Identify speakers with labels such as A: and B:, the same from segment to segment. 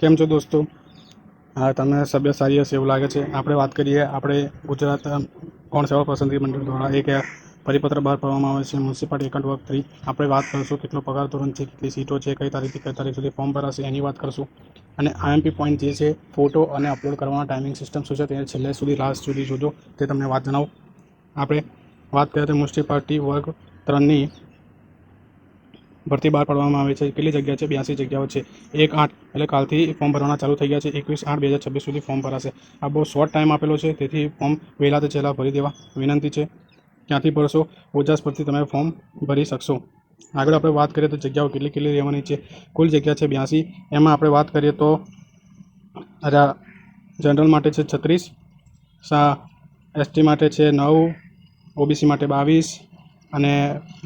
A: કેમ છો દોસ્તો? હા, તમને તબિયત સારી હશે એવું લાગે છે. આપણે વાત કરીએ આપણે ગુજરાત ગૌણ સેવા પસંદગી મંડળ દ્વારા એક પરિપત્ર બહાર પાડવામાં આવે છે મ્યુનિસિપાલિટી એકાઉન્ટ વર્ક 3. આપણે વાત કરીશું કેટલો પગાર ધોરણ છે, કેટલી સીટો છે, કઈ તારીખથી કઈ તારીખ સુધી ફોર્મ ભરાશે એની વાત કરીશું. અને આઈએમપી પોઈન્ટ જે છે ફોટો અને અપલોડ કરવાના ટાઈમિંગ સિસ્ટમ શું છે તે છેલ્લે સુધી લાસ્ટ સુધી જોજો, તે તમને વાત જણાવું. આપણે વાત કરીએ તો મ્યુનિસિપાલિટી વર્ગ 3ની ભરતી બહાર પાડવામાં આવે છે. કેટલી જગ્યા છે? 82 જગ્યાઓ છે. 1/8 એટલે કાલથી ફોર્મ ભરવાના ચાલુ થઈ ગયા છે. 21/8/2026 સુધી ફોર્મ ભરાશે. આ બહુ શોર્ટ ટાઈમ આપેલો છે, તેથી ફોર્મ વહેલા તે છેલ્લા ભરી દેવા વિનંતી છે. ક્યાંથી ભરશો? ઓજાસ પરથી તમે ફોર્મ ભરી શકશો. આગળ આપણે વાત કરીએ તો જગ્યાઓ કેટલી કેટલી રહેવાની છે. કુલ જગ્યા છે 82. એમાં આપણે વાત કરીએ તો જનરલ માટે છે 36, એસટી માટે છે 9, ઓબીસી માટે 22 અને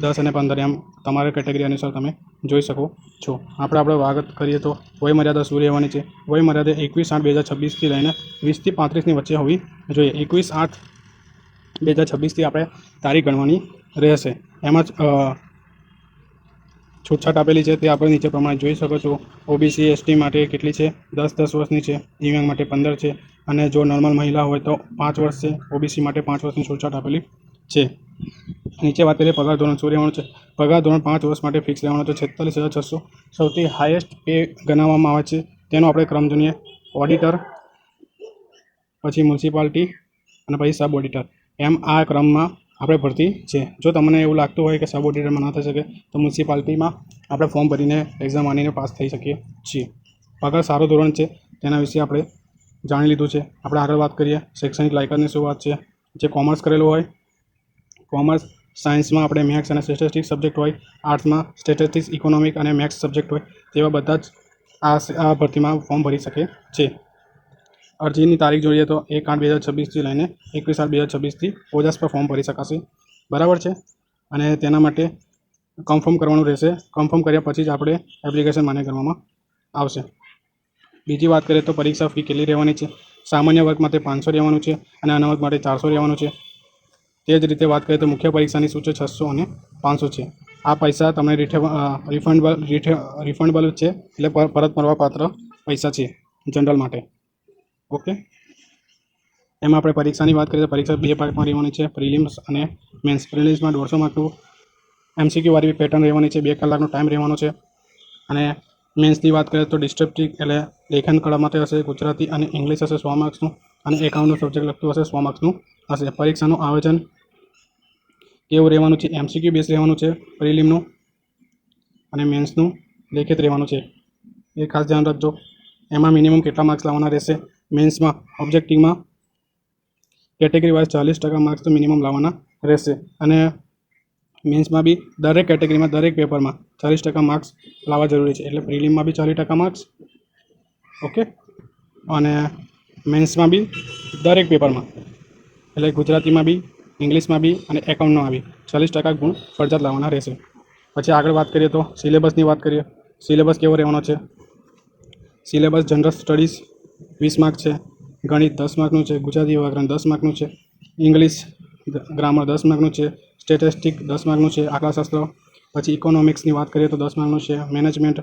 A: 10 અને 15 એમ તમારા કેટેગરી અનુસાર તમે જોઈ શકો છો. આપણે વાત કરીએ તો વય મર્યાદા શું રહેવાની છે? વય મર્યાદા 21/8/2026થી લઈને 20થી 35ની વચ્ચે હોવી જોઈએ. 21/8/2026થી આપણે તારીખ ગણવાની રહેશે. એમાં જ છૂટછાટ આપેલી છે તે આપણે નીચે પ્રમાણે જોઈ શકો છો. ઓબીસી એસટી માટે કેટલી છે? 10 વર્ષની છે. દિવ્યાંગ માટે 15 છે. અને જો નોર્મલ મહિલા હોય તો 5 વર્ષ છે. ઓબીસી માટે 5 વર્ષની છૂટછાટ આપેલી છે. નીચે વાત કરીએ પગાર ધોરણ શું રહેવાનું છે. પગાર ધોરણ 5 વર્ષ માટે ફિક્સ રહેવાનું છે 46,600. સૌથી હાઈએસ્ટ પે ગણવામાં આવે છે તેનો આપણે ક્રમ જોઈએ. ઓડિટર, પછી મ્યુનિસિપાલિટી અને પછી સબ ઓડિટર, એમ આ ક્રમમાં આપણે ભરતી છે. જો તમને એવું લાગતું હોય કે સબ ઓડિટરમાં ના થઈ શકે તો મ્યુનિસિપાલિટીમાં આપણે ફોર્મ ભરીને એક્ઝામ આણીને પાસ થઈ શકીએ છીએ. પગાર સારો ધોરણ છે તેના વિશે આપણે જાણી લીધું છે. આપણે આગળ વાત કરીએ શૈક્ષણિક લાયકાતની શું વાત છે. જે કોમર્સ કરેલું હોય, કોમર્સ, સાયન્સમાં આપણે મેથ્સ અને સ્ટેટિસ્ટિક્સ સબ્જેક્ટ હોય, આર્ટ્સમાં સ્ટેટિસ્ટિક્સ, ઇકોનોમિક અને મેથ્સ સબ્જેક્ટ હોય, તેવા બધા જ આ ભરતીમાં ફોર્મ ભરી શકે છે. અરજીની તારીખ જોઈએ તો 1/8/2026થી લઈને 21/8/2026થી ઓજાસ પર ફોર્મ ભરી શકાશે. બરાબર છે. અને તેના માટે કન્ફર્મ કરવાનું રહેશે. કન્ફર્મ કર્યા પછી જ આપણે એપ્લિકેશન માન્ય કરવામાં આવશે. બીજી વાત કરીએ તો પરીક્ષા ફી કેટલી રહેવાની છે. સામાન્ય વર્ગ માટે 500 રહેવાનું છે અને અનામત માટે 400 રહેવાનું છે. તે જ રીતે વાત કરીએ તો મુખ્ય પરીક્ષાની શું છે 600 અને 500 છે. આ પૈસા તમને રિફંડેબલ છે, એટલે પરત મળવા પાત્ર પૈસા છે જનરલ માટે. ઓકે. એમાં આપણે પરીક્ષાની વાત કરીએ તો પરીક્ષા 2 પાર્ટમાં રહેવાની છે, પ્રિલિમ્સ અને મેન્સ. પ્રિલિમ્સમાં 150 માર્કનું એમસીક્યુ વાળી પેટર્ન રહેવાની છે. 2 કલાકનો ટાઈમ રહેવાનો છે. અને મેન્સની વાત કરીએ તો ડિસ્ક્રિપ્ટિવ એટલે લેખન કળા માટે હશે. ગુજરાતી અને ઇંગ્લિશ હશે 100 માર્ક્સનું. અને એકાઉન્ટનું સબ્જેક્ટ લગતું હશે 100 માર્ક્સનું હશે. પરીક્ષાનું આયોજન કેવું રહેવાનું છે? એમસીક્યુ બેઝ રહેવાનું છે પ્રિલિમનું, અને મેન્સનું લેખિત રહેવાનું છે. એ ખાસ ધ્યાન રાખજો. એમાં મિનિમમ કેટલા માર્ક્સ લાવવાના રહેશે? મેન્સમાં ઓબ્જેક્ટિવમાં કેટેગરી વાઇઝ 40% માર્ક્સ તો મિનિમમ લાવવાના રહેશે. અને મેન્સમાં બી દરેક કેટેગરીમાં દરેક પેપરમાં 40% માર્ક્સ લાવવા જરૂરી છે. એટલે પ્રિલિમમાં બી 40% માર્ક્સ, ઓકે. અને મેન્સમાં બી દરેક પેપરમાં, એટલે ગુજરાતીમાં બી, ઇંગ્લિશમાં બી અને એકાઉન્ટમાં બી 40% ગુણ ફરજિયાત લાવવાના રહેશે. પછી આગળ વાત કરીએ તો સિલેબસની વાત કરીએ. સિલેબસ કેવો રહેવાનો છે? સિલેબસ જનરલ સ્ટડીઝ 20 માર્ક છે, ગણિત 10 માર્કનું છે, ગુજરાતી વ્યાકરણ 10 માર્કનું છે, ઇંગ્લિશ ગ્રામર 10 માર્કનું છે, સ્ટેટિસ્ટિક 10 માર્કનું છે, આંકડાશાસ્ત્ર. પછી ઇકોનોમિક્સની વાત કરીએ તો 10 માર્કનું છે, મેનેજમેન્ટ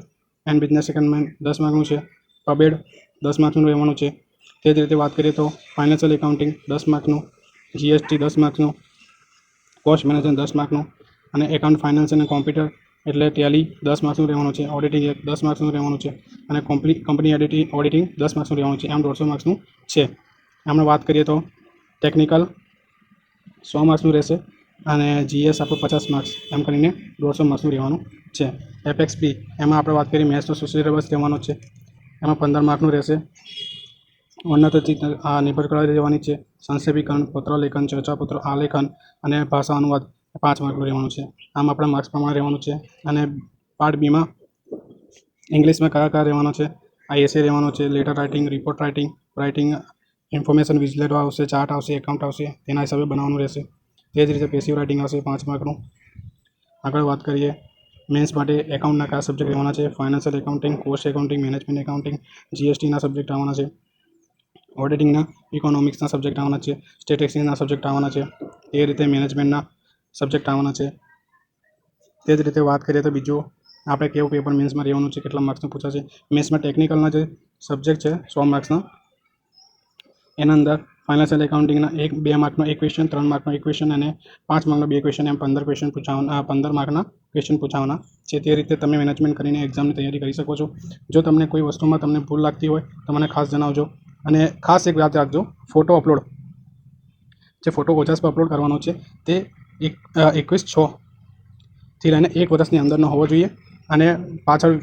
A: એન્ડ બિઝનેસ સેકન્ડમેન્ટ 10 માર્કનું છે, પબેડ 10 માર્કનું રહેવાનું છે. તે જ રીતે વાત કરીએ તો ફાઇનાન્શિયલ એકાઉન્ટિંગ 10 માર્કનું, જીએસટી 10 માર્કનું, કોસ્ટ મેનેજમેન્ટ 10 માર્કનું, અને એકાઉન્ટ ફાઇનાન્સ અને કોમ્પ્યુટર એટલે ટેલી 10 માર્ક્સનું રહેવાનું છે. ઓડિટિંગ 10 માર્ક્સનું રહેવાનું છે. અને કંપની ઓડિટિંગ 10 માર્ક્સનું રહેવાનું છે. એમ 150 માર્ક્સનું છે. આપણે વાત કરીએ તો ટેકનિકલ 100 માર્ક્સનું રહેશે. અને જીએસ આપણું 50 માર્ક્સ, એમ કરીને 150 માર્ક્સનું રહેવાનું છે. એપેક્સ બી એમાં આપણે વાત કરીએ મેથ્સનો સિલેબસ રહેવાનો છે. એમાં 15 માર્કનું રહેશે. ઉન્નત નિબંધ કળા રહેવાની છે. સંક્ષેપીકરણ, પત્રલેખન, ચર્ચાપત્ર, આલેખન અને ભાષા અનુવાદ 5 માર્કનું રહેવાનું છે. આમ આપણા માર્ક્સ પ્રમાણે રહેવાનું છે. અને પાર્ટ બીમાં ઇંગ્લિશમાં કયા રહેવાનો છે? આઈએસએ રહેવાનો છે, letter writing, report writing, information visual આવશે, ચાર્ટ આવશે, એકાઉન્ટ આવશે, તેના હિસાબે બનાવવાનું રહેશે. તે જ રીતે પેસિવ રાઇટિંગ આવશે 5 માર્કનું. આગળ વાત કરીએ મેન્સ માટે એકાઉન્ટના કયા સબ્જેક્ટ રહેવાના છે? Financial accounting, cost accounting, management accounting, જીએસટીના સબ્જેક્ટ આવવાના છે, ઓડિટિંગના ઇકોનોમિક્સના સબ્જેક્ટ આવવાના છે, સ્ટેટિસ્ટિક્સના સબ્જેક્ટ આવવાના છે, એ રીતે મેનેજમેન્ટના સબ્જેક્ટ આવવાના છે. તે જ રીતે વાત કરીએ તો બીજું આપણે કેવું પેપર મેન્સમાં રહેવાનું છે, કેટલા માર્ક્સનું પૂછાશે. મેન્સમાં ટેકનિકલના જે સબ્જેક્ટ છે 100 માર્ક્સના. એના અંદર ફાઇનાન્શિયલ એકાઉન્ટિંગના 2 માર્કનો એક ક્વેશ્ચન, 3 માર્કનો એક ક્વેશ્ચન અને 5 માર્કનો 2 ક્વેશ્ચન, એમ 15 ક્વેશ્ચન પૂછાવાના, 15 માર્કના ક્વેશ્ચન પૂછાવાના છે. તે રીતે તમે મેનેજમેન્ટ કરીને એક્ઝામની તૈયારી કરી શકો છો. જો તમને કોઈ વસ્તુમાં તમને ભૂલ લાગતી હોય તો મને ખાસ જણાવજો. અને ખાસ એક વાત રાખજો, ફોટો અપલોડ, જે ફોટો ઓજાસ પર અપલોડ કરવાનો છે તે 21/6 થી લઈને 1 વર્ષની અંદરનો હોવો જોઈએ અને પાછળ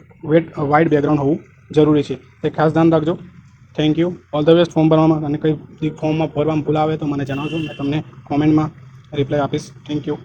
A: વાઇટ બેકગ્રાઉન્ડ હોવું જરૂરી છે. તે ખાસ ધ્યાન રાખજો. Thank you. All the best form ભરવામાં. અને કંઈ ફોર્મમાં ભરવામાં ભૂલ આવે તો મને જણાવજો, મેં તમને કોમેન્ટમાં રિપ્લાય આપીશ. Thank you.